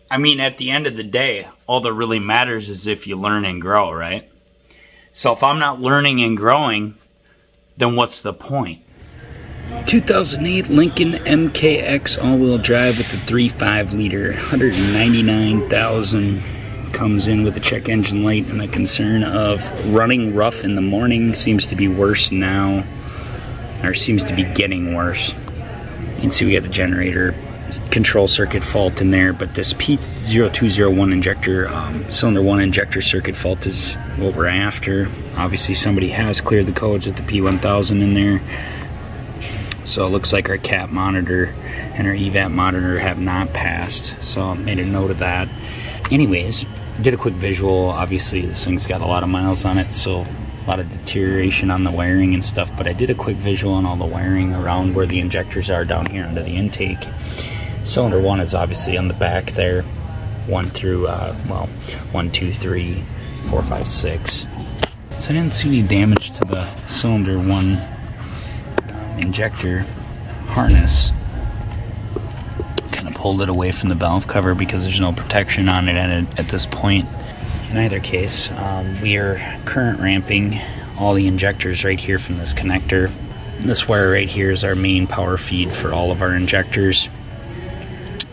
I mean, at the end of the day, all that really matters is if you learn and grow, right? So if I'm not learning and growing, then what's the point? 2008 Lincoln MKX all-wheel drive with the 3.5 liter, 199,000. Comes in with a check engine light and a concern of running rough in the morning. Seems to be worse now, or seems to be getting worse. You can see we got a generator control circuit fault in there, but this P0201 injector, cylinder 1 injector circuit fault is what we're after. Obviously somebody has cleared the codes with the P1000 in there. So it looks like our cap monitor and our evap monitor have not passed. So I made a note of that. Anyways, did a quick visual. Obviously this thing's got a lot of miles on it, so a lot of deterioration on the wiring and stuff, but I did a quick visual on all the wiring around where the injectors are down here under the intake. Cylinder 1 is obviously on the back there, 1 through, well, 1, 2, 3, 4, 5, 6. So I didn't see any damage to the cylinder 1 injector harness. Kind of pulled it away from the valve cover because there's no protection on it at this point. In either case, we are current ramping all the injectors right here from this connector. This wire right here is our main power feed for all of our injectors.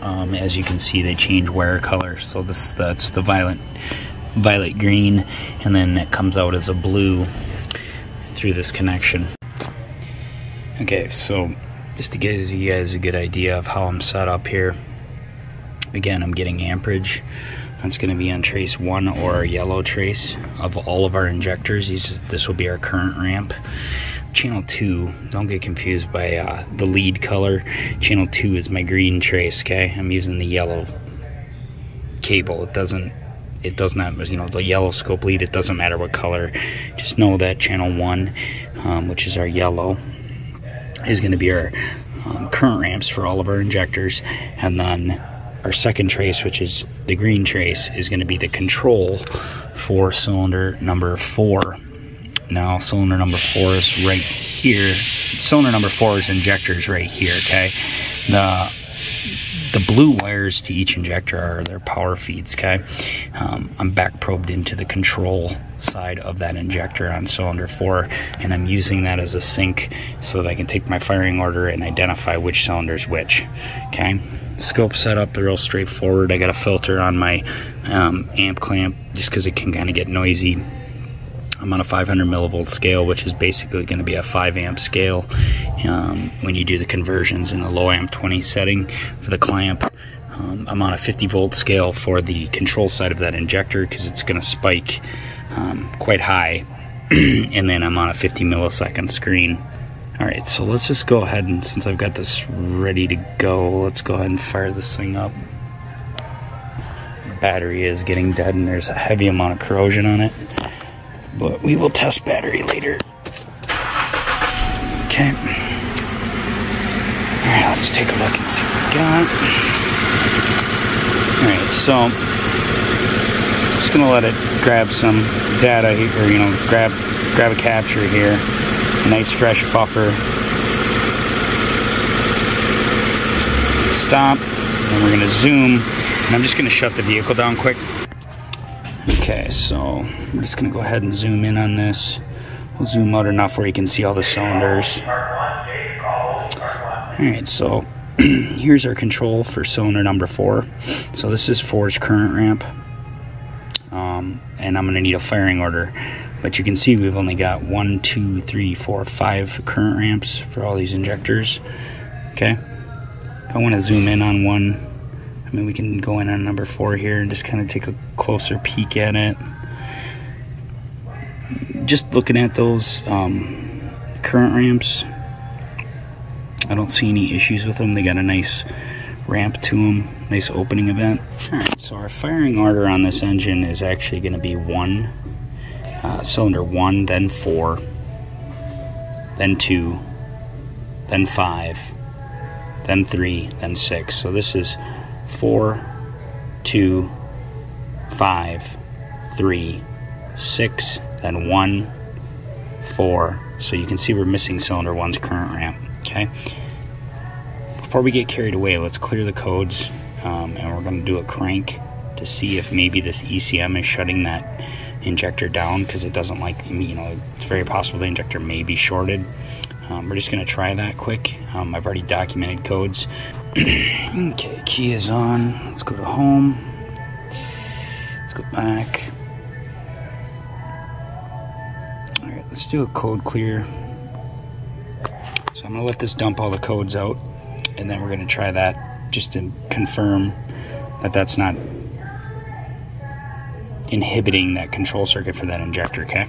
As you can see, they change wire color. So that's the violet green, and then it comes out as a blue through this connection. Okay, so just to give you guys a good idea of how I'm set up here. Again, I'm getting amperage. That's going to be on trace 1 or a yellow trace of all of our injectors. This will be our current ramp. Channel 2, don't get confused by the lead color. Channel 2 is my green trace, okay? I'm using the yellow cable. It does not, you know, the yellow scope lead, it doesn't matter what color. Just know that channel 1, which is our yellow, is going to be our current ramps for all of our injectors. And then our second trace, which is the green trace, is going to be the control for cylinder number 4. Now, cylinder number 4 is right here. Cylinder number 4 is injectors right here, okay? The blue wires to each injector are their power feeds, okay? I'm back probed into the control side of that injector on cylinder 4, and I'm using that as a sync so that I can take my firing order and identify which cylinder is which, okay? Scope setup, real straightforward. I got a filter on my amp clamp just because it can kind of get noisy. I'm on a 500 millivolt scale, which is basically going to be a 5 amp scale when you do the conversions in a low amp 20 setting for the clamp. I'm on a 50 volt scale for the control side of that injector because it's going to spike quite high. And then I'm on a 50 millisecond screen. Alright, so let's just go ahead and, since I've got this ready to go, let's go ahead and fire this thing up. The battery is getting dead and there's a heavy amount of corrosion on it, but we will test battery later. Okay. Alright, let's take a look and see what we got. Alright, so I'm just gonna let it grab some data, or you know, grab a capture here. A nice fresh buffer. Stop, and we're gonna zoom, and I'm just gonna shut the vehicle down quick. Okay, so I'm just gonna go ahead and zoom in on this. We'll zoom out enough where you can see all the cylinders. Alright, so here's our control for cylinder number 4. So this is 4's current ramp. And I'm gonna need a firing order. But you can see we've only got 1, 2, 3, 4, 5 current ramps for all these injectors. Okay. If I want to zoom in on one, I mean, we can go in on number 4 here and just kind of take a closer peek at it. Just looking at those current ramps, I don't see any issues with them. They got a nice ramp to them, nice opening event. Alright, so our firing order on this engine is actually going to be 1, cylinder 1, then 4, then 2, then 5, then 3, then 6. So this is 4, 2, 5, 3, 6, then 1, 4. So you can see we're missing cylinder 1's current ramp. Okay. Before we get carried away, let's clear the codes. and we're going to do a crank to see if maybe this ECM is shutting that injector down, because it doesn't like, you know, it's very possible the injector may be shorted. We're just going to try that quick. I've already documented codes. Okay, key is on. Let's go to home. Let's go back. All right, let's do a code clear. So I'm going to let this dump all the codes out, and then we're going to try that just to confirm that that's not inhibiting that control circuit for that injector, okay?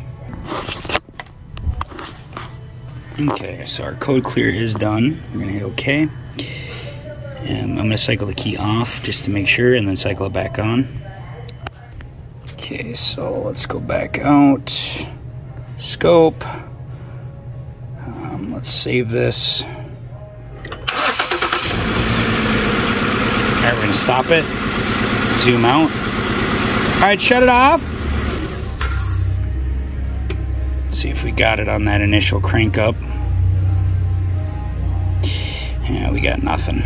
Okay, so our code clear is done. We're gonna hit OK. And I'm gonna cycle the key off just to make sure, and then cycle it back on. Okay, so let's go back out. Scope. Let's save this. Alright, we're gonna stop it. Zoom out. Alright, shut it off. Let's see if we got it on that initial crank up. Yeah, we got nothing.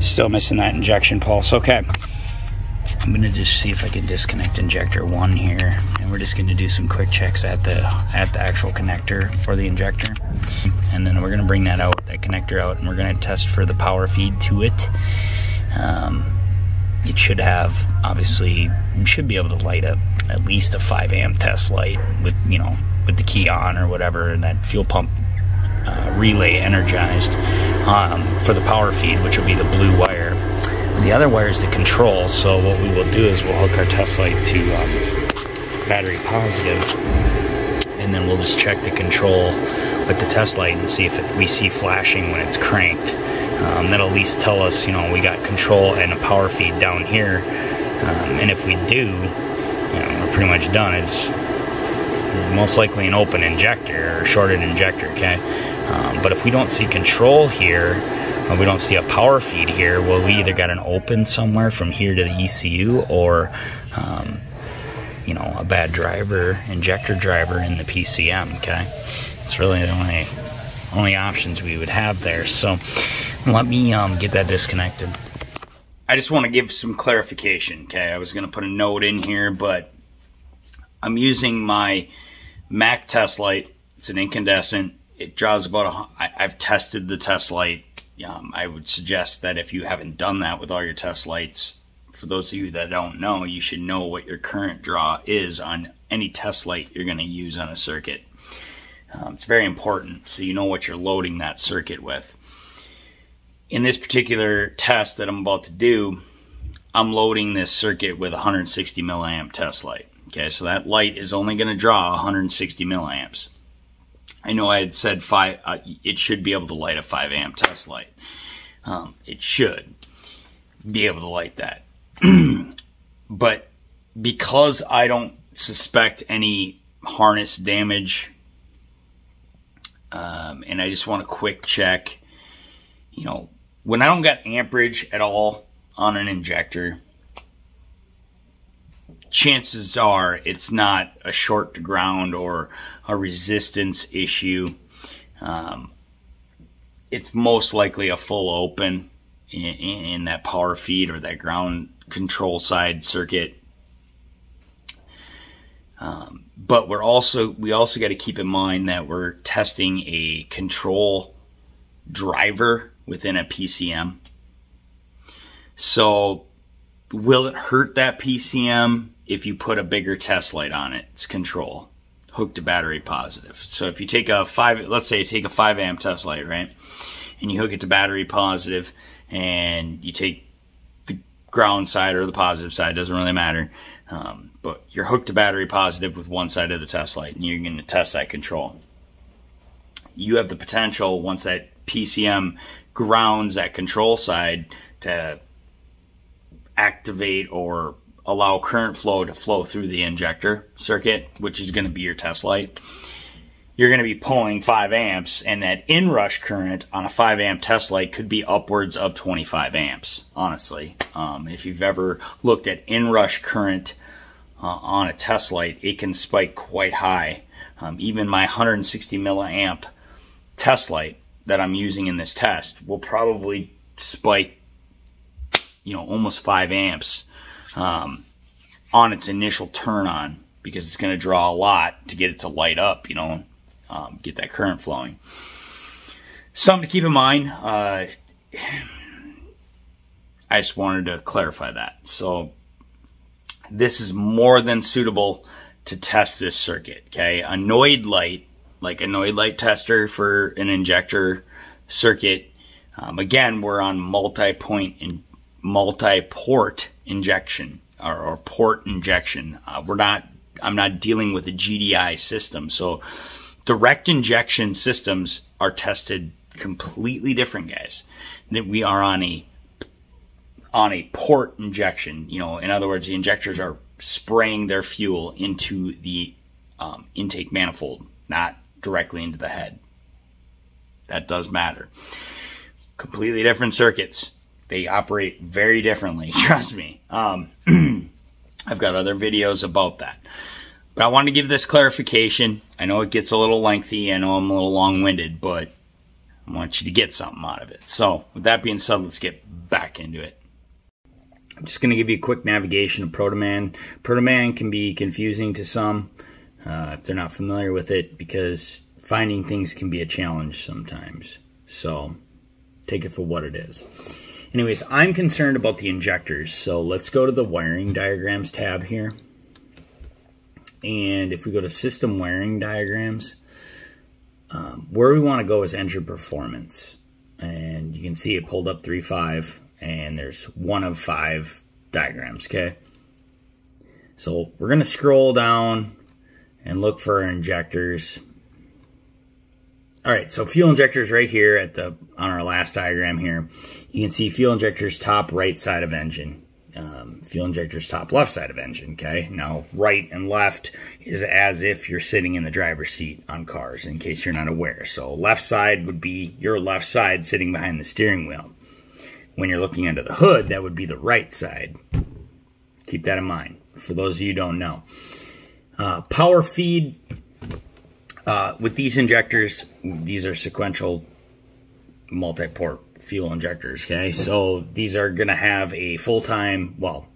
Still missing that injection pulse. Okay. I'm gonna just see if I can disconnect injector 1 here, and we're just gonna do some quick checks at the actual connector for the injector, and then we're gonna bring that connector out, and we're gonna test for the power feed to it. It should have, obviously, you should be able to light up at least a 5 amp test light with, you know, with the key on or whatever, and that fuel pump relay energized for the power feed, which will be the blue wire. The other wire is the control, so what we will do is we'll hook our test light to battery positive, and then we'll just check the control with the test light and see if we see flashing when it's cranked. That'll at least tell us, you know, we got control and a power feed down here, and if we do, you know, we're pretty much done. It's most likely an open injector or shorted injector, okay? But if we don't see control here, or we don't see a power feed here, well, we either got an open somewhere from here to the ECU, or you know, a bad driver, injector driver in the PCM, okay? It's really the only options we would have there. So let me get that disconnected. I just want to give some clarification, okay? I was going to put a note in here, but I'm using my MAC test light. It's an incandescent. It draws about I've tested the test light. I would suggest that if you haven't done that with all your test lights, for those of you that don't know, you should know what your current draw is on any test light you're going to use on a circuit. It's very important, so you know what you're loading that circuit with. In this particular test that I'm about to do, I'm loading this circuit with a 160 milliamp test light. Okay, so that light is only going to draw 160 milliamps. I know I had said it should be able to light a 5 amp test light. It should be able to light that. But because I don't suspect any harness damage, and I just want a quick check, you know, when I don't got amperage at all on an injector, chances are it's not a short to ground or a resistance issue. It's most likely a full open in that power feed or that ground control side circuit. But we also got to keep in mind that we're testing a control driver within a PCM. So will it hurt that PCM if you put a bigger test light on it? It's control, hooked to battery positive. So if you take let's say you take a 5 amp test light, right? And you hook it to battery positive, and you take the ground side or the positive side, doesn't really matter. But you're hooked to battery positive with one side of the test light, and you're going to test that control. You have the potential, once that PCM grounds that control side, to activate or allow current flow to flow through the injector circuit, which is going to be your test light. You're going to be pulling 5 amps, and that inrush current on a 5 amp test light could be upwards of 25 amps, honestly. If you've ever looked at inrush current on a test light, it can spike quite high. Even my 160 milliamp test light that I'm using in this test will probably spike you know, almost 5 amps on its initial turn on, because it's going to draw a lot to get it to light up, you know, get that current flowing. Something to keep in mind. I just wanted to clarify that. So this is more than suitable to test this circuit, okay? A Noid light, like a Noid light tester for an injector circuit, again, we're on multi-point and multi-port injection, or port injection. I'm not dealing with a GDI system. So direct injection systems are tested completely different, guys. That we are on a port injection. You know, in other words, the injectors are spraying their fuel into the intake manifold, not directly into the head. That does matter. Completely different circuits. They operate very differently, trust me. I've got other videos about that. But I want to give this clarification. I know it gets a little lengthy. I know I'm a little long-winded, but I want you to get something out of it. So with that being said, let's get back into it. I'm just going to give you a quick navigation of Protoman. Protoman can be confusing to some if they're not familiar with it, because finding things can be a challenge sometimes. So take it for what it is. Anyways, I'm concerned about the injectors. So let's go to the wiring diagrams tab here. And if we go to system wiring diagrams, where we want to go is engine performance. And you can see it pulled up 3.5, and there's 1 of 5 diagrams, okay? So we're going to scroll down and look for our injectors. All right, so fuel injectors right here on our last diagram here. You can see fuel injectors top right side of engine. Fuel injectors top left side of engine, okay? Now, right and left is as if you're sitting in the driver's seat on cars, in case you're not aware. So left side would be your left side sitting behind the steering wheel. When you're looking under the hood, that would be the right side. Keep that in mind, for those of you who don't know. Power feed, with these injectors, these are sequential multi-port fuel injectors, okay? So these are going to have a full-time, well,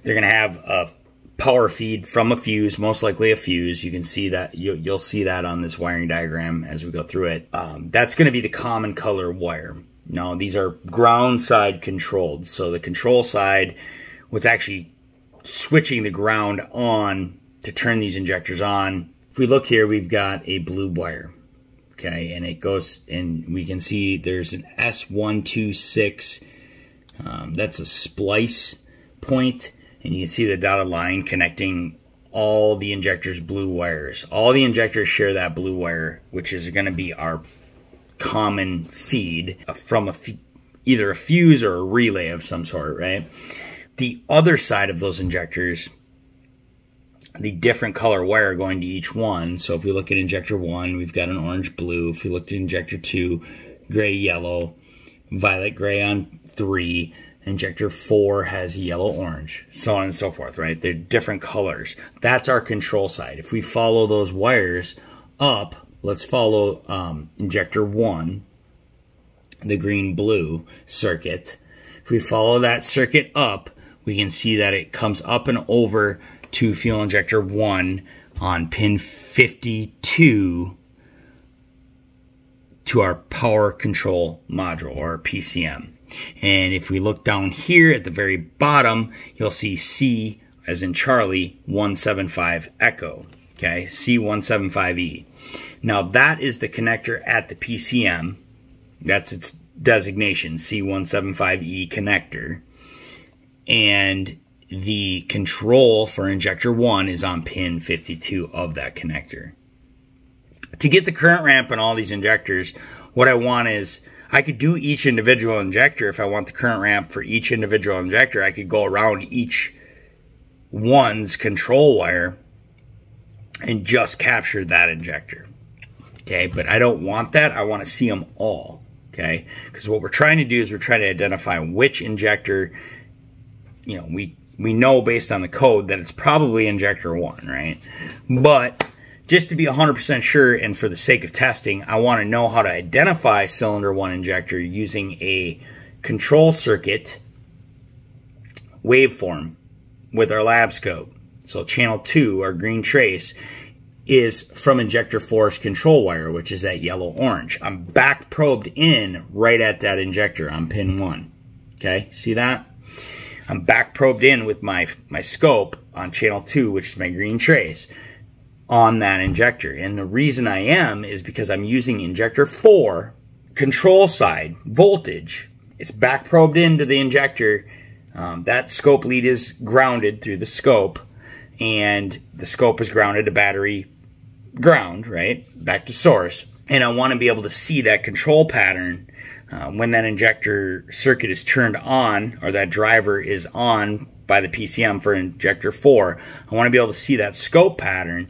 they're going to have a power feed from a fuse, most likely a fuse. You can see that, you'll see that on this wiring diagram as we go through it. That's going to be the common color wire. Now, these are ground side controlled. So the control side, what's actually switching the ground on to turn these injectors on. If we look here, we've got a blue wire. Okay, and it goes, and we can see there's an S126, that's a splice point, and you can see the dotted line connecting all the injectors' blue wires. All the injectors share that blue wire, which is going to be our common feed from either a fuse or a relay of some sort, right? The other side of those injectors, the different color wire going to each one. So if we look at injector 1, we've got an orange blue. If we look at injector 2, gray yellow, violet gray on 3. Injector 4 has yellow orange, so on and so forth, right? They're different colors. That's our control side. If we follow those wires up, let's follow injector 1, the green blue circuit. If we follow that circuit up, we can see that it comes up and over to fuel injector 1 on pin 52 to our power control module, or PCM. And if we look down here at the very bottom, you'll see C as in Charlie 175 Echo, okay, C175E. Now that is the connector at the PCM. That's its designation, C175E connector. And the control for injector 1 is on pin 52 of that connector. To get the current ramp on all these injectors, what I want is, I could do each individual injector. If I want the current ramp for each individual injector, I could go around each one's control wire and just capture that injector. Okay, but I don't want that. I want to see them all. Okay, because what we're trying to do is we're trying to identify which injector, you know, we know based on the code that it's probably injector 1, right? But just to be 100% sure, and for the sake of testing, I want to know how to identify cylinder 1 injector using a control circuit waveform with our lab scope. So channel 2, our green trace, is from injector 4's control wire, which is that yellow-orange. I'm back probed in right at that injector on pin 1. Okay, see that? I'm back probed in with my scope on channel 2, which is my green trace, on that injector. And the reason I am is because I'm using injector 4 control side voltage. It's back probed into the injector. That scope lead is grounded through the scope, and the scope is grounded to battery ground, right? Back to source. And I want to be able to see that control pattern when that injector circuit is turned on, or that driver is on by the PCM for injector 4. I want to be able to see that scope pattern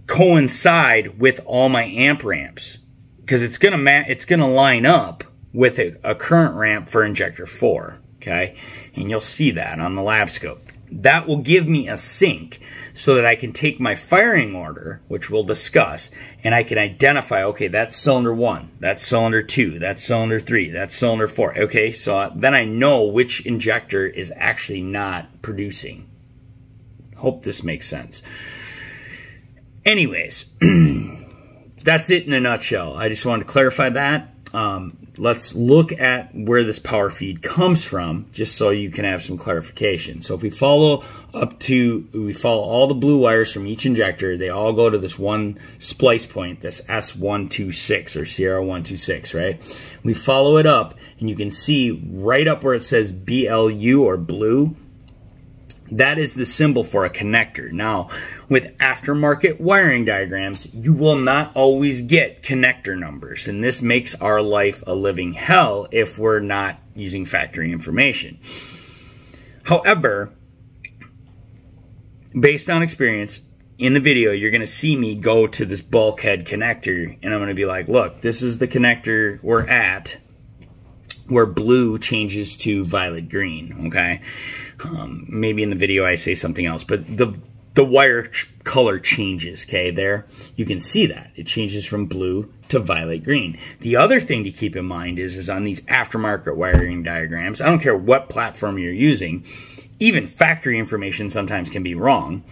coincide with all my amp ramps, because it's gonna line up with a current ramp for injector 4. Okay, and you'll see that on the lab scope. That will give me a sync so that I can take my firing order, which we'll discuss, and I can identify, okay, that's cylinder 1, that's cylinder 2, that's cylinder 3, that's cylinder 4. Okay, so then I know which injector is actually not producing. Hope this makes sense. Anyways, that's it in a nutshell. I just wanted to clarify that. Let's look at where this power feed comes from, just so you can have some clarification. So if we follow all the blue wires from each injector, they all go to this one splice point, this S126 or CR126, right? We follow it up, and you can see right up where it says BLU or blue, that is the symbol for a connector. Now, with aftermarket wiring diagrams, you will not always get connector numbers, and this makes our life a living hell if we're not using factory information. However, based on experience, in the video, you're going to see me go to this bulkhead connector, and I'm going to be like, look, this is the connector we're at, where blue changes to violet green, okay? Maybe in the video I say something else, but the wire color changes, okay? There, you can see that. It changes from blue to violet green. The other thing to keep in mind is on these aftermarket wiring diagrams, I don't care what platform you're using, even factory information sometimes can be wrong.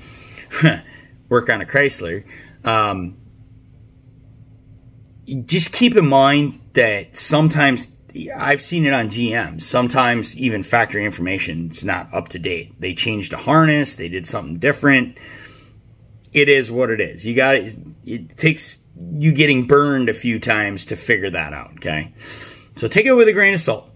Work on a Chrysler. Just keep in mind that sometimes, I've seen it on GM, sometimes even factory information is not up to date. They changed a harness, they did something different. It is what it is. It takes you getting burned a few times to figure that out, okay? So take it with a grain of salt.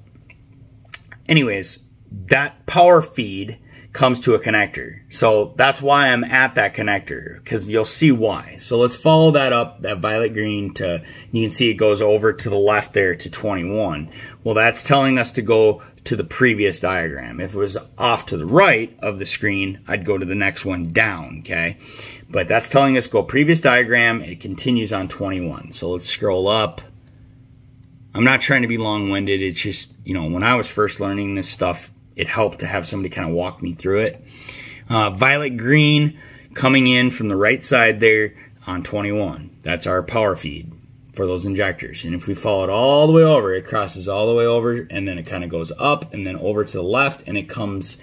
Anyways, that power feed comes to a connector. So that's why I'm at that connector, because you'll see why. So let's follow that up, that violet green, to, you can see it goes over to the left there to 21. Well, that's telling us to go to the previous diagram. If it was off to the right of the screen, I'd go to the next one down, okay? But that's telling us go previous diagram, and it continues on 21. So let's scroll up. I'm not trying to be long-winded. It's just, you know, when I was first learning this stuff, it helped to have somebody kind of walk me through it. Violet green coming in from the right side there on 21. That's our power feed for those injectors. And if we follow it all the way over, it crosses all the way over, and then it kind of goes up and then over to the left, and it comes,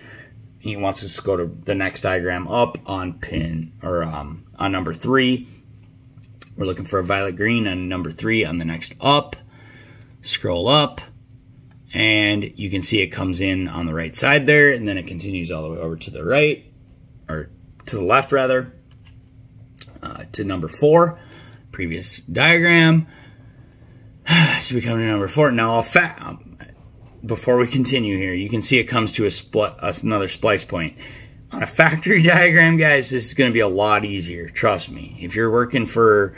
he wants us to go to the next diagram up on pin, or on number 3. We're looking for a violet green on number 3 on the next up. Scroll up, and you can see it comes in on the right side there, and then it continues all the way over to the right, or to the left rather, to number 4, previous diagram. So we come to number 4. Now, before we continue here, you can see it comes to another splice point. On a factory diagram, guys, this is going to be a lot easier, trust me. If you're working for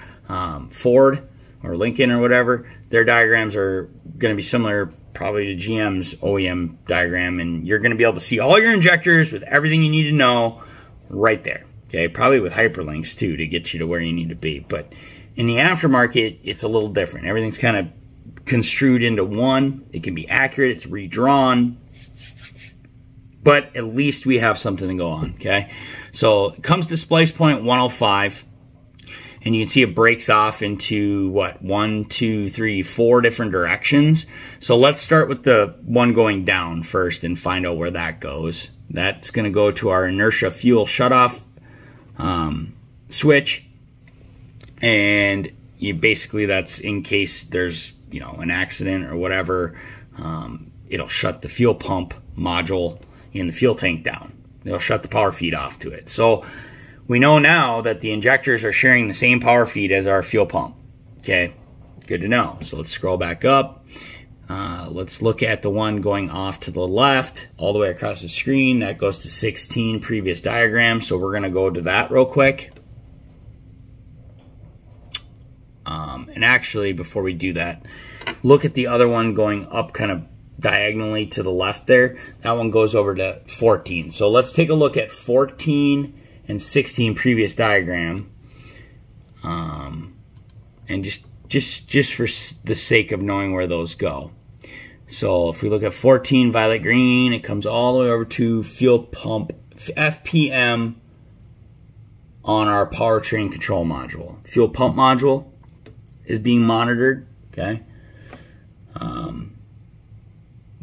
Ford or Lincoln or whatever, their diagrams are going to be similar probably to GM's OEM diagram, and you're going to be able to see all your injectors with everything you need to know right there. Okay, probably with hyperlinks too to get you to where you need to be. But in the aftermarket, it's a little different. Everything's kind of construed into one. It can be accurate, it's redrawn, but at least we have something to go on, okay? So it comes to splice point 105, And you can see it breaks off into what, 1, 2, 3, 4 different directions. So let's start with the one going down first and find out where that goes. That's going to go to our inertia fuel shutoff switch, and you basically, that's in case there's, you know, an accident or whatever, it'll shut the fuel pump module in the fuel tank down. It'll shut the power feed off to it. So we know now that the injectors are sharing the same power feed as our fuel pump. Okay, good to know. So let's scroll back up. Let's look at the one going off to the left all the way across the screen. That goes to 16, previous diagram. So we're going to go to that real quick. And actually, before we do that, look at the other one going up kind of diagonally to the left there. That one goes over to 14. So let's take a look at 14 and 16 previous diagram, and just for the sake of knowing where those go. So if we look at 14 violet green, it comes all the way over to fuel pump FPM on our powertrain control module. Fuel pump module is being monitored, okay?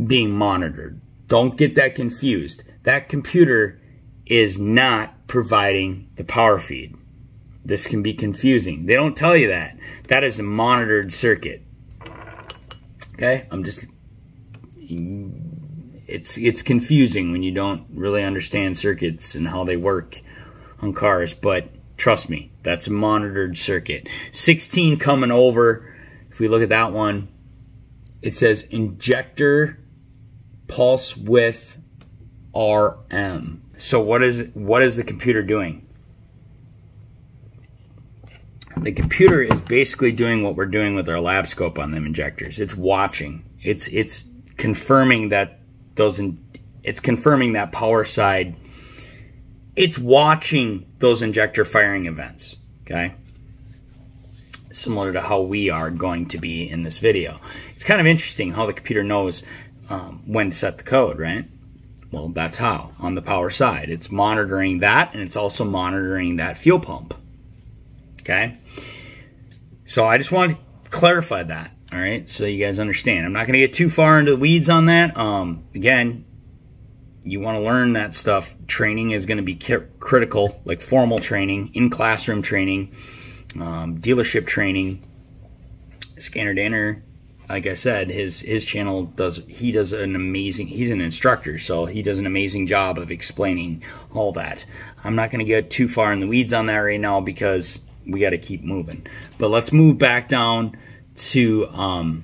Being monitored. Don't get that confused. That computer is not providing the power feed. This can be confusing. They don't tell you that. That is a monitored circuit. Okay? It's confusing when you don't really understand circuits and how they work on cars, but trust me, that's a monitored circuit. 16 coming over, if we look at that one, it says injector pulse width RM. So what is the computer doing? The computer is basically doing what we're doing with our lab scope on them injectors. It's watching. It's confirming that it's confirming that power side. It's watching those injector firing events, okay? Similar to how we are going to be in this video. It's kind of interesting how the computer knows when to set the code, right? Well, that's how, on the power side. It's monitoring that, and it's also monitoring that fuel pump, okay? So I just wanted to clarify that, all right, so you guys understand. I'm not going to get too far into the weeds on that. Again, you want to learn that stuff. Training is going to be critical, like formal training, in-classroom training, dealership training. Scanner Danner, like I said, his channel he's an instructor, so he does an amazing job of explaining all that. I'm not going to get too far in the weeds on that right now because we got to keep moving. But let's move back down to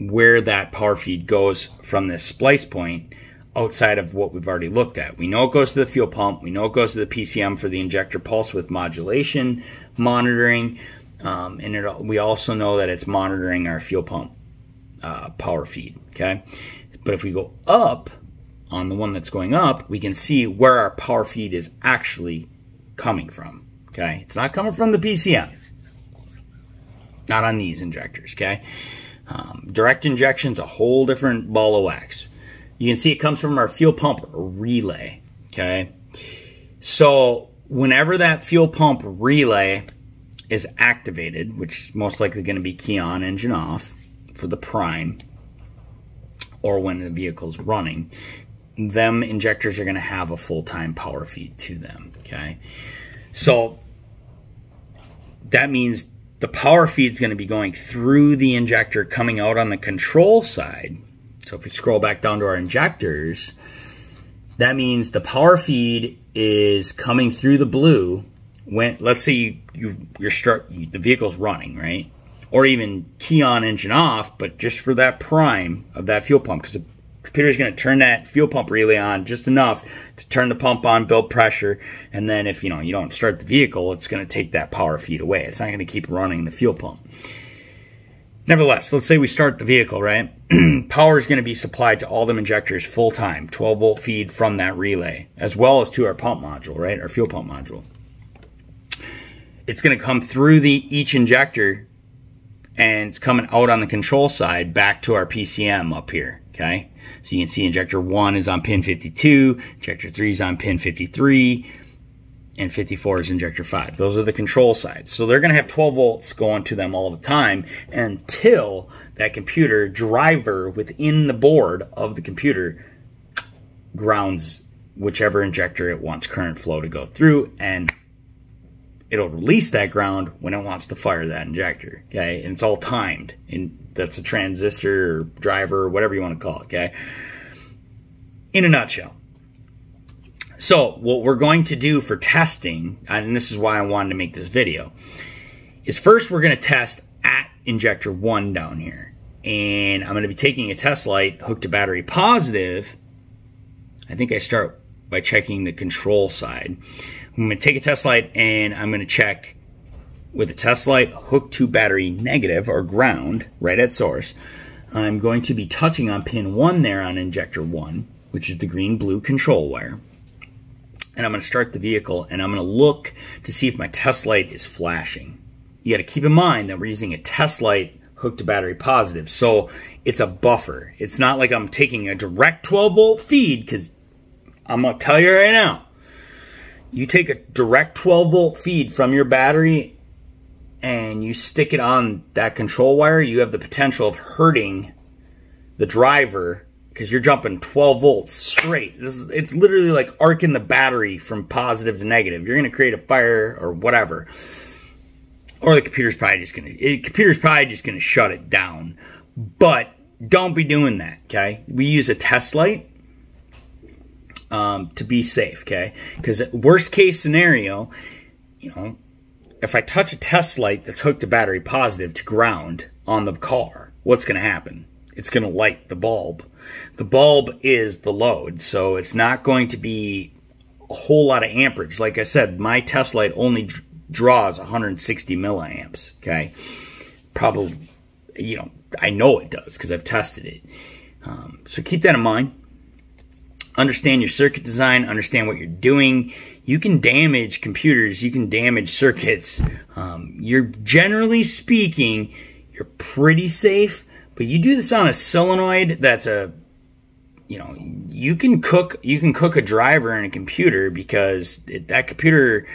where that power feed goes from this splice point outside of what we've already looked at. We know it goes to the fuel pump. We know it goes to the PCM for the injector pulse width modulation monitoring. And we also know that it's monitoring our fuel pump power feed, okay? But if we go up on the one that's going up, we can see where our power feed is actually coming from, okay? It's not coming from the PCM. Not on these injectors, okay? Direct injection's a whole different ball of wax. You can see it comes from our fuel pump relay, okay? So whenever that fuel pump relay is activated, which is most likely going to be key on, engine off for the prime, or when the vehicle's running, them injectors are going to have a full-time power feed to them, okay? So that means the power feed is going to be going through the injector, coming out on the control side. So if we scroll back down to our injectors, that means the power feed is coming through the blue when, let's say the vehicle's running, right? Or even key on, engine off, but just for that prime of that fuel pump, because the computer is going to turn that fuel pump relay on just enough to turn the pump on, build pressure, and then if you don't start the vehicle, it's going to take that power feed away. It's not going to keep running the fuel pump. Nevertheless, let's say we start the vehicle, right? Power is going to be supplied to all them injectors full time, 12-volt feed from that relay, as well as to our pump module, right? Our fuel pump module. It's going to come through each injector, and it's coming out on the control side back to our PCM up here, okay? So you can see injector 1 is on pin 52, injector 3 is on pin 53, and 54 is injector 5. Those are the control sides. So they're going to have 12 volts going to them all the time until that computer driver within the board of the computer grounds whichever injector it wants current flow to go through, and it'll release that ground when it wants to fire that injector, okay? And it's all timed, and that's a transistor or driver or whatever you want to call it, okay? In a nutshell. So what we're going to do for testing, and this is why I wanted to make this video, is first we're going to test at injector 1 down here. And I'm going to be taking a test light hooked to battery positive. I think I start by checking the control side. I'm going to take a test light and I'm going to check with a test light hooked to battery negative or ground right at source. I'm going to be touching on pin 1 there on injector 1, which is the green-blue control wire. And I'm going to start the vehicle, and I'm going to look to see if my test light is flashing. You got to keep in mind that we're using a test light hooked to battery positive, so it's a buffer. It's not like I'm taking a direct 12-volt feed, because I'm going to tell you right now, you take a direct 12-volt feed from your battery and you stick it on that control wire, you have the potential of hurting the driver, because you're jumping 12 volts straight. It's literally like arcing the battery from positive to negative. You're going to create a fire or whatever. Or the computer's probably just going to shut it down. But don't be doing that, okay? We use a test light to be safe, okay? Because worst case scenario, you know, if I touch a test light that's hooked to battery positive to ground on the car, what's going to happen? It's going to light the bulb. The bulb is the load, so it's not going to be a whole lot of amperage. Like I said, my test light only draws 160 milliamps, okay? Probably, you know, I know it does because I've tested it. So keep that in mind. Understand your circuit design, understand what you're doing. You can damage computers, you can damage circuits. You're generally speaking, you're pretty safe. But you do this on a solenoid that's a, you know, you can cook a driver in a computer, because that computer,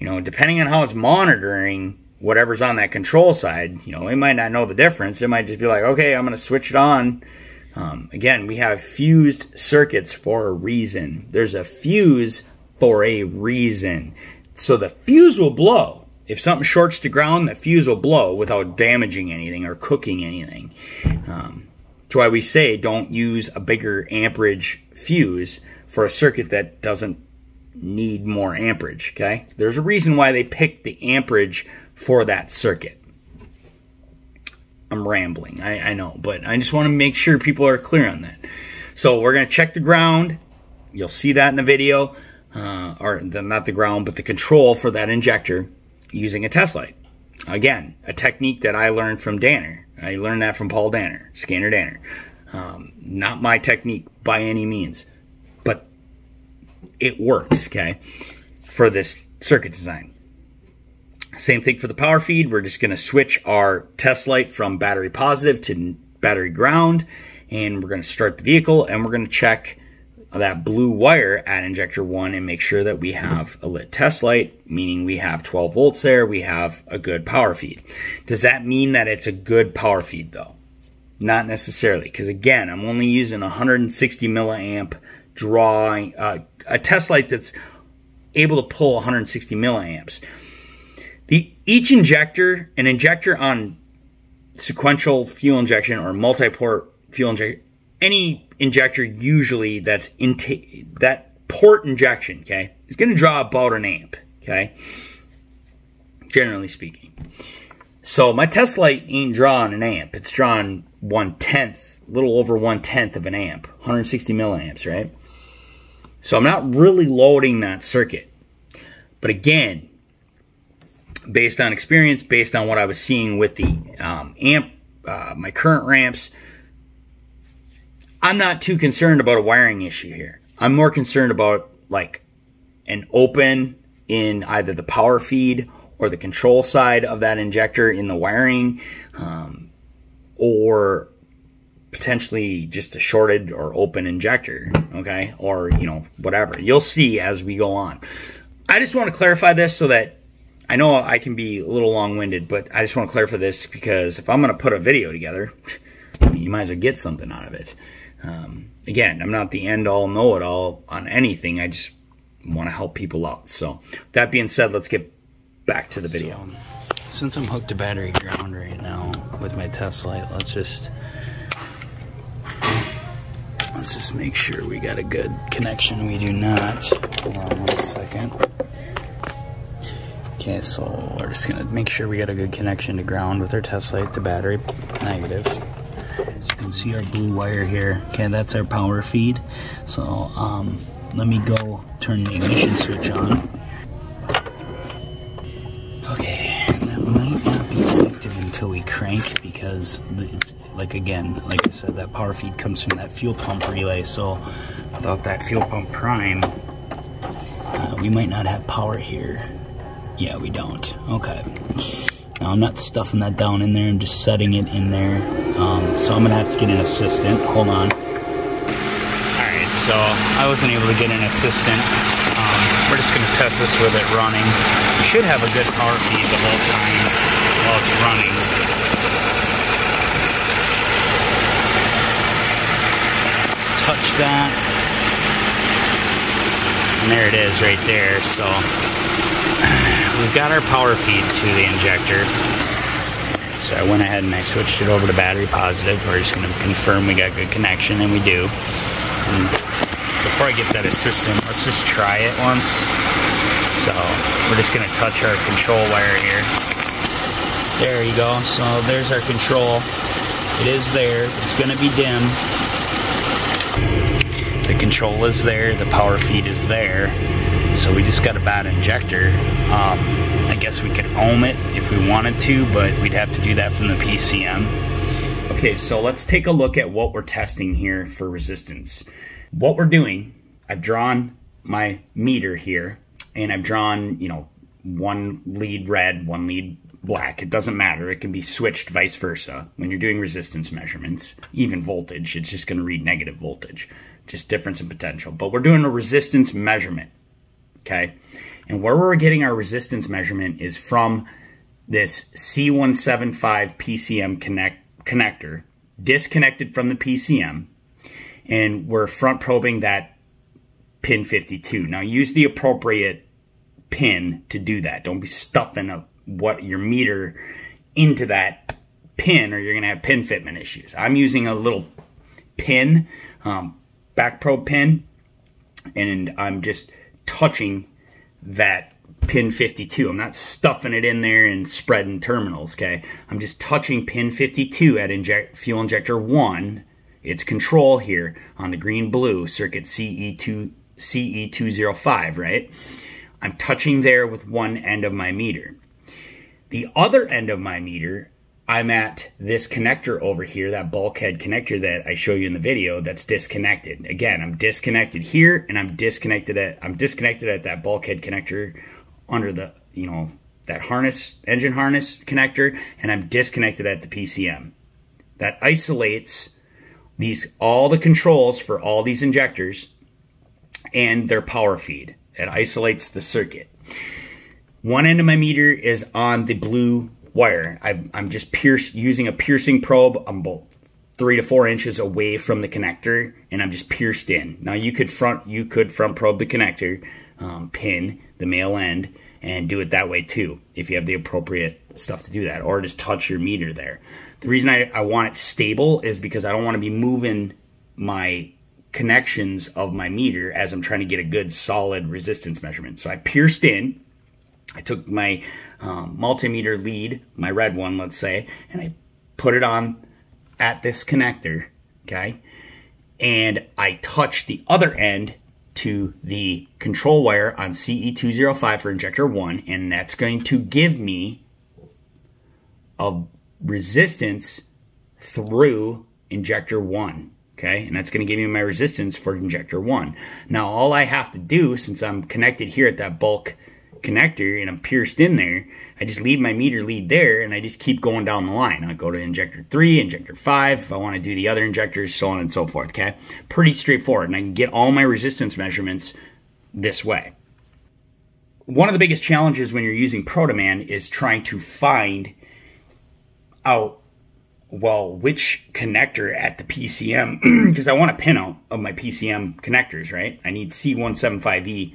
you know, depending on how it's monitoring whatever's on that control side, you know, it might not know the difference. It might just be like, okay, I'm going to switch it on. Again, we have fused circuits for a reason. There's a fuse for a reason. So the fuse will blow. If something shorts to ground, the fuse will blow without damaging anything or cooking anything. That's why we say don't use a bigger amperage fuse for a circuit that doesn't need more amperage, okay? There's a reason why they picked the amperage for that circuit. I'm rambling, I know, but I just want to make sure people are clear on that. So we're going to check the ground. You'll see that in the video. Not the ground, but the control for that injector, using a test light. Again, a technique that I learned from Danner. I learned that from Paul Danner, Scanner Danner. Not my technique by any means, but it works, okay, for this circuit design. Same thing for the power feed. We're just going to switch our test light from battery positive to battery ground, and we're going to start the vehicle, and we're going to check that blue wire at injector 1 and make sure that we have a lit test light, meaning we have 12 volts there, we have a good power feed. Does that mean that it's a good power feed though? Not necessarily, because again, I'm only using 160 milliamp drawing, a test light that's able to pull 160 milliamps. Each injector, an injector on sequential fuel injection or multi-port fuel injection, any injector usually that's that port injection, okay, is going to draw about an amp, okay, generally speaking. So my test light ain't drawing an amp. It's drawing 1/10, a little over 1/10 of an amp, 160 milliamps, right? So I'm not really loading that circuit. But again, based on experience, based on what I was seeing with the my current ramps, I'm not too concerned about a wiring issue here. I'm more concerned about like an open in either the power feed or the control side of that injector in the wiring, or potentially just a shorted or open injector, okay? Or, you know, whatever. You'll see as we go on. I just want to clarify this so that I know I can be a little long-winded, but I just want to clarify this because if I'm going to put a video together, you might as well get something out of it. Again, I'm not the end-all, know-it-all on anything. I just want to help people out. So, that being said, let's get back to the video. So, since I'm hooked to battery ground right now with my test light, let's just make sure we got a good connection. We do not. Hold on 1 second. Okay, so we're just gonna make sure we got a good connection to ground with our test light to battery negative. As you can see, our blue wire here, okay, that's our power feed. So let me go turn the ignition switch on. Okay, that might not be active until we crank because it's, like again, like I said, that power feed comes from that fuel pump relay. So without that fuel pump prime, we might not have power here. Yeah, we don't. Okay. Now I'm not stuffing that down in there. I'm just setting it in there. So I'm gonna have to get an assistant. Hold on. Alright, so I wasn't able to get an assistant. We're just gonna test this with it running. We should have a good power feed the whole time while it's running. Let's touch that. And there it is right there. So we've got our power feed to the injector. So I went ahead and I switched it over to battery positive. We're just going to confirm we got good connection, and we do. And before I get that assistant, let's just try it once. So we're just going to touch our control wire here. There you go. So there's our control. It is there. It's going to be dim. The control is there. The power feed is there. So we just got a bad injector. I guess we could ohm it if we wanted to, but we'd have to do that from the PCM. Okay, so let's take a look at what we're testing here for resistance. What we're doing, I've drawn my meter here, and I've drawn, you know, one lead red, one lead black. It doesn't matter. It can be switched vice versa. When you're doing resistance measurements, even voltage, it's just going to read negative voltage. Just difference in potential. But we're doing a resistance measurement. Okay, and where we're getting our resistance measurement is from this C175 PCM connector, disconnected from the PCM, and we're front probing that pin 52. Now use the appropriate pin to do that. Don't be stuffing your meter into that pin, or you're going to have pin fitment issues. I'm using a little pin, back probe pin, and I'm just touching that pin 52. I'm not stuffing it in there and spreading terminals, okay? I'm just touching pin 52 at fuel injector 1. It's control here on the green-blue circuit CE205, right? I'm touching there with one end of my meter. The other end of my meter, I'm at this connector over here, that bulkhead connector that I show you in the video that's disconnected. Again, I'm disconnected here, and I'm disconnected at that bulkhead connector under the, you know, that harness, engine harness connector, and I'm disconnected at the PCM. That isolates all the controls for all these injectors and their power feed. It isolates the circuit. One end of my meter is on the blue wire. I'm just using a piercing probe. I'm about 3 to 4 inches away from the connector, and I'm just pierced in. Now you could front probe the connector pin, the male end, and do it that way too if you have the appropriate stuff to do that, or just touch your meter there. The reason I want it stable is because I don't want to be moving my connections of my meter as I'm trying to get a good solid resistance measurement. So I pierced in. I took my multimeter lead, my red one, let's say, and I put it on at this connector, okay? And I touched the other end to the control wire on CE205 for injector 1, and that's going to give me a resistance through injector 1, okay? And that's going to give me my resistance for injector 1. Now, all I have to do, since I'm connected here at that bulk connector and I'm pierced in there, I just leave my meter lead there and I just keep going down the line. I go to injector 3, injector 5, if I want to do the other injectors, so on and so forth, okay? Pretty straightforward, and I can get all my resistance measurements this way. one of the biggest challenges when you're using ProDemand is trying to find out, well, which connector at the PCM, because I want a pinout of my PCM connectors, right? I need C175E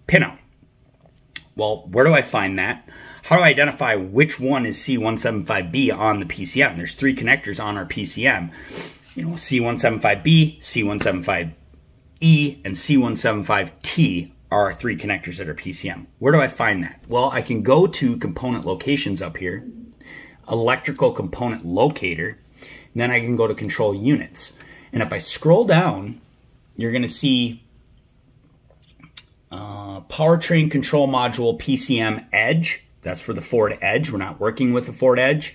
pinout. Well, where do I find that? How do I identify which one is C175B on the PCM? There's 3 connectors on our PCM. You know, C175B, C175E, and C175T are our 3 connectors at our PCM. Where do I find that? Well, I can go to component locations up here, electrical component locator, and then I can go to control units. And if I scroll down, you're going to see powertrain control module PCM Edge. That's for the Ford Edge. We're not working with the Ford Edge.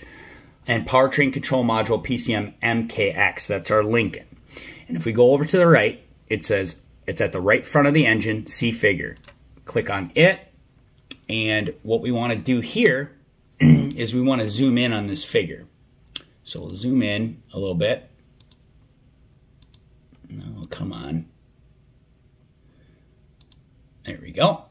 And powertrain control module PCM MKX. That's our Lincoln. And if we go over to the right, it says it's at the right front of the engine, see figure. Click on it. And what we want to do here is we want to zoom in on this figure. So we'll zoom in a little bit. No, come on. There we go.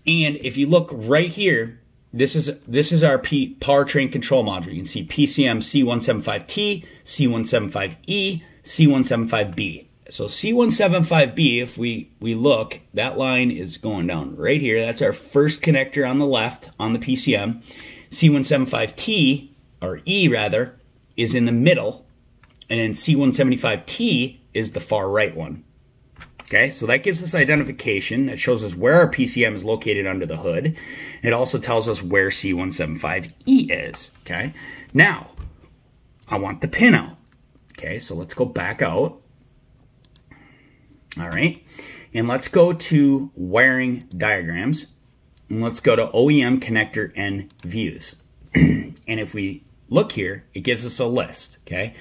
And if you look right here, this is our powertrain control module. You can see PCM C175T, C175E, C175B. So C175B, if we look, that line is going down right here. That's our first connector on the left on the PCM. C175T, or E rather, is in the middle. And then C175T is the far right one. Okay, so that gives us identification. That shows us where our PCM is located under the hood. It also tells us where C175E is. Okay, now I want the pinout. Okay, so let's go back out. All right, and let's go to wiring diagrams. And let's go to OEM connector and views. And if we look here, it gives us a list. Okay,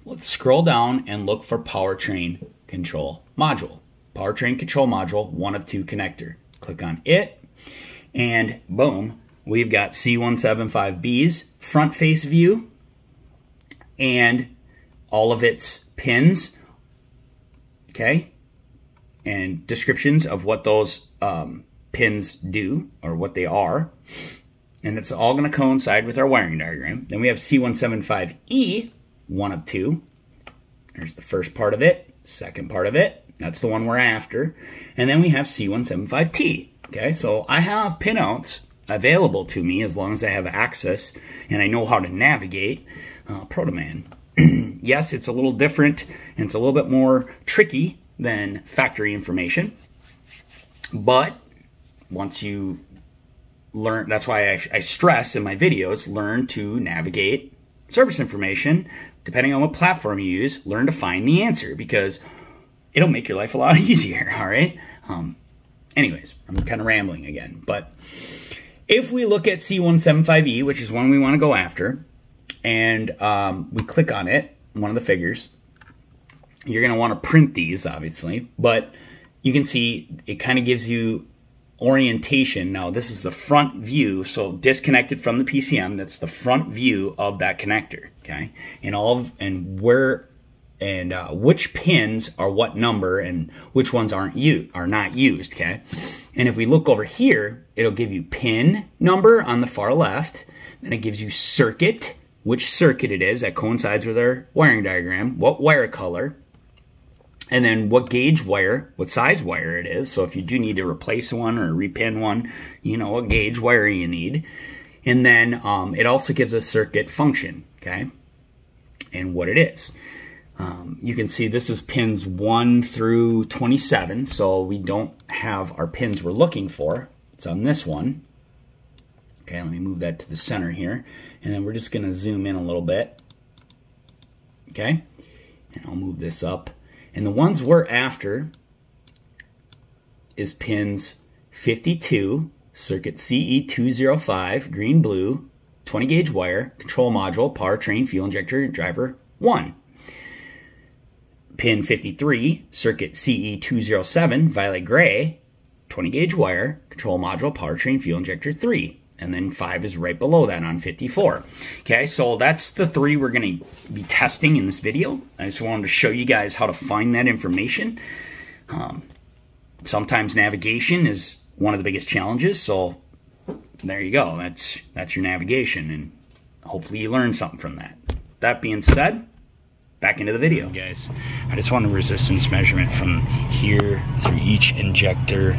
let's scroll down and look for powertrain control module. Powertrain control module, 1 of 2 connector. Click on it, and boom, we've got C175B's front face view and all of its pins, okay, and descriptions of what those pins do or what they are. And it's all going to coincide with our wiring diagram. Then we have C175E, 1 of 2. There's the first part of it, second part of it. That's the one we're after. And then we have C175T. Okay, so I have pinouts available to me as long as I have access and I know how to navigate ProDemand. Yes, it's a little different and it's a little bit more tricky than factory information. But once you learn, that's why I stress in my videos, learn to navigate service information. Depending on what platform you use, learn to find the answer, because it'll make your life a lot easier, all right? Anyways, I'm kind of rambling again. But if we look at C175E, which is one we want to go after, and we click on it, one of the figures, you're going to want to print these, obviously. But you can see it kind of gives you orientation. Now, this is the front view, so disconnected from the PCM, that's the front view of that connector, okay? And which pins are what number and which ones are not used, okay? And if we look over here, it'll give you pin number on the far left, then it gives you circuit, which circuit it is, that coincides with our wiring diagram, what wire color, and then what gauge wire, what size wire it is. So if you do need to replace one or repin one, you know what gauge wire you need. And then it also gives us circuit function, okay, and what it is. You can see this is pins 1 through 27, so we don't have our pins we're looking for. It's on this one. Okay, let me move that to the center here. And then we're just going to zoom in a little bit. Okay, and I'll move this up. And the ones we're after is pins 52, circuit CE205, green, blue, 20 gauge wire, control module, powertrain, fuel injector, driver 1. Pin 53, circuit CE207, violet gray, 20 gauge wire, control module, powertrain, fuel injector 3. And then 5 is right below that on 54. Okay, so that's the 3 we're going to be testing in this video. I just wanted to show you guys how to find that information. Sometimes navigation is one of the biggest challenges. So there you go. That's your navigation, and hopefully you learn something from that. That being said, back into the video, guys. I just want a resistance measurement from here through each injector.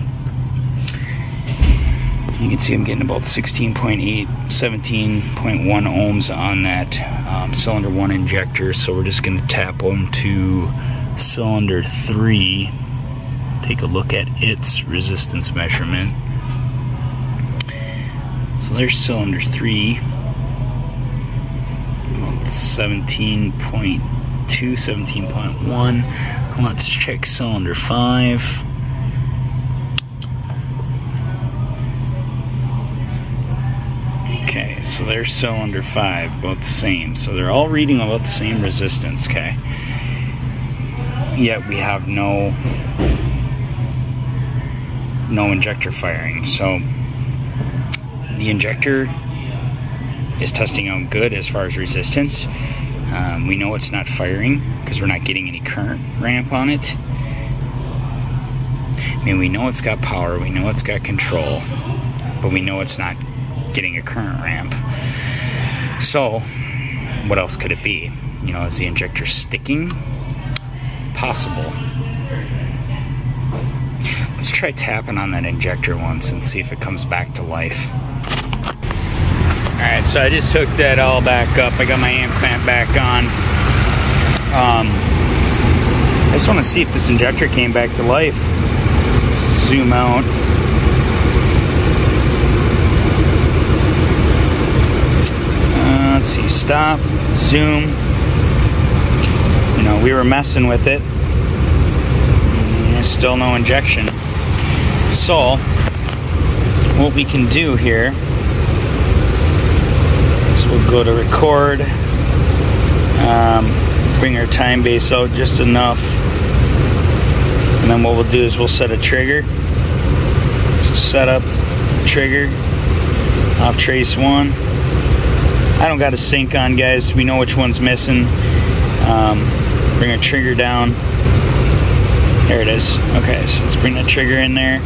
You can see I'm getting about 16.8, 17.1 ohms on that cylinder 1 injector. So we're just going to tap them to cylinder 3. Take a look at its resistance measurement. So there's cylinder 3. About 17.2, 17.1. Let's check cylinder 5. Okay, so there's cylinder 5, about the same. So they're all reading about the same resistance, okay? Yet we have no injector firing. So the injector is testing out good as far as resistance. We know it's not firing because we're not getting any current ramp on it. I mean, we know it's got power, we know it's got control, but we know it's not getting a current ramp. So what else could it be? You know, is the injector sticking? Possible. Let's try tapping on that injector once and see if it comes back to life. Alright, so I just took that all back up. I got my amp clamp back on. I just want to see if this injector came back to life. Let's zoom out. Let's see, stop, zoom. You know, we were messing with it. Still no injection. So, what we can do here is we'll go to record, bring our time base out just enough, and then what we'll do is we'll set a trigger. So set up, trigger, I'll trace one. I don't got a sync on, guys. We know which one's missing. Bring our trigger down. There it is. Okay, so let's bring the trigger in there.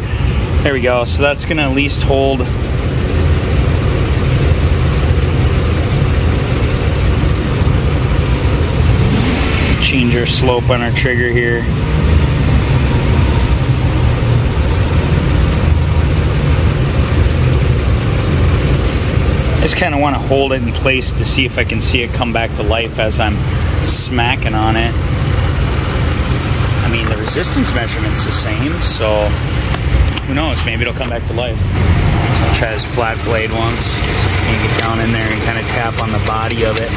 There we go. So that's gonna at least hold. Change our slope on our trigger here. I just kind of want to hold it in place to see if I can see it come back to life as I'm smacking on it. I mean, the resistance measurement's the same, so who knows, maybe it'll come back to life. I'll try this flat blade once, so I can get down in there and kind of tap on the body of it.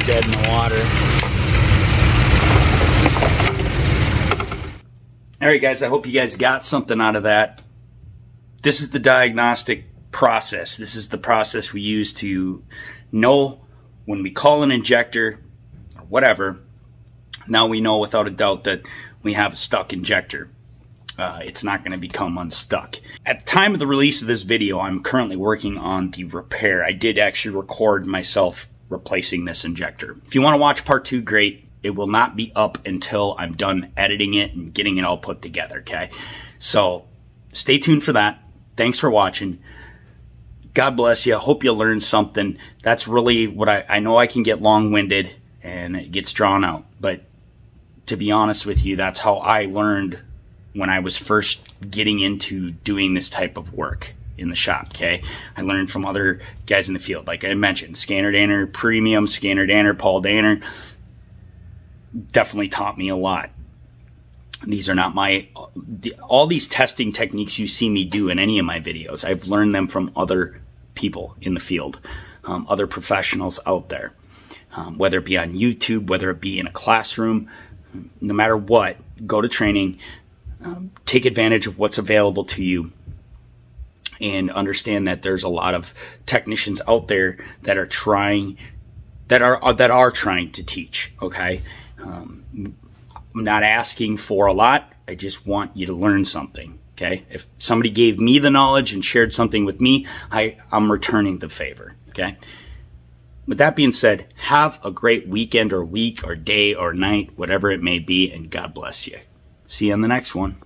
Dead in the water. Alright guys, I hope you guys got something out of that. This is the diagnostic process. This is the process we use to know when we call an injector or whatever. Now we know without a doubt that we have a stuck injector. It's not going to become unstuck. At the time of the release of this video, I'm currently working on the repair. I did actually record myself replacing this injector. If you want to watch part 2, great. It will not be up until I'm done editing it and getting it all put together, okay? So stay tuned for that. Thanks for watching. God bless you. I hope you learned something. That's really what I know I can get long-winded and it gets drawn out. But to be honest with you, that's how I learned when I was first getting into doing this type of work in the shop, okay? I learned from other guys in the field. Like I mentioned, Scanner Danner Premium, Scanner Danner, Paul Danner definitely taught me a lot. These are not all these testing techniques you see me do in any of my videos. I've learned them from other people in the field, other professionals out there, whether it be on YouTube, whether it be in a classroom, no matter what, go to training, take advantage of what's available to you, and understand that there's a lot of technicians out there that are trying to teach, okay? I'm not asking for a lot. I just want you to learn something, okay? If somebody gave me the knowledge and shared something with me, I'm returning the favor, okay? With that being said, have a great weekend or week or day or night, whatever it may be, and God bless you. See you on the next one.